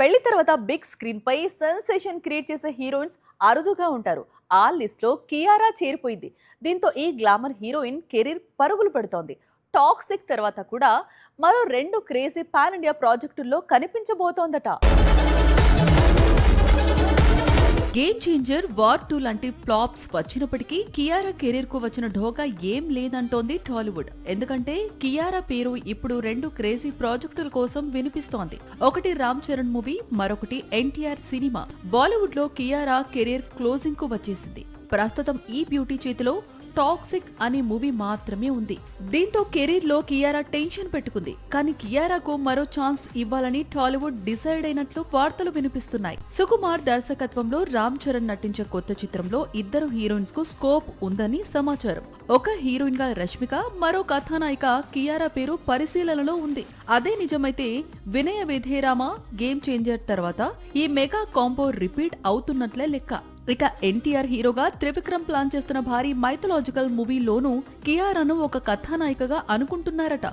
పెళ్లి తర్వాత big screen పై sensation create చేసే హీరోయిన్స్ అరుదుగా ఉంటారు. ఆ లిస్ట్ లో కియారా చేరిపోయింది. దీంతో ఈ గ్లామర్ హీరోయిన్ కెరీర్ పరుగులు పెడుతోంది. టాక్సిక్ తర్వాత కూడా మరో రెండు క్రేజీ పాన్ ఇండియా ప్రాజెక్టుల్లో కనిపించబోతోందట. గేమ్ చేంజర్, వార్ 2 లాంటి ఫ్లాప్స్ వచ్చినప్పటికీ కియారా కెరీర్ కు వచ్చిన ఢోకా ఏం లేదంటోంది టాలీవుడ్. ఎందుకంటే కియారా పేరు ఇప్పుడు రెండు క్రేజీ ప్రాజెక్టుల కోసం వినిపిస్తోంది. ఒకటి రామ్ చరణ్ మూవీ, మరొకటి ఎన్టీఆర్ సినిమా. బాలీవుడ్ లో కియారా కెరీర్ క్లోజింగ్ కు వచ్చేసింది. ప్రస్తుతం ఈ బ్యూటీ చేతిలో టాక్సిక్ అనే మూవీ మాత్రమే ఉంది. దీంతో కెరీర్ లో కియారా టెన్షన్ పెట్టుకుంది. కానీ కియారాకు మరో ఛాన్స్ ఇవ్వాలని టాలీవుడ్ డిసైడ్ అయినట్లు వార్తలు వినిపిస్తున్నాయి. సుకుమార్ దర్శకత్వంలో రామ్ చరణ్ నటించే కొత్త చిత్రంలో ఇద్దరు హీరోయిన్స్ కు స్కోప్ ఉందని సమాచారం. ఒక హీరోయిన్ గా రష్మిక, మరో కథానాయిక కియారా పేరు పరిశీలనలో ఉంది. అదే నిజమైతే వినయ విధేరామ, గేమ్ చేంజర్ తర్వాత ఈ మెగా కాంబో రిపీట్ అవుతున్నట్లే లెక్క. ఇక ఎన్టీఆర్ హీరోగా త్రివిక్రమ్ ప్లాన్ చేస్తున్న భారీ మైథలాజికల్ మూవీలోనూ కియారాను ఒక కథానాయికగా అనుకుంటున్నారట.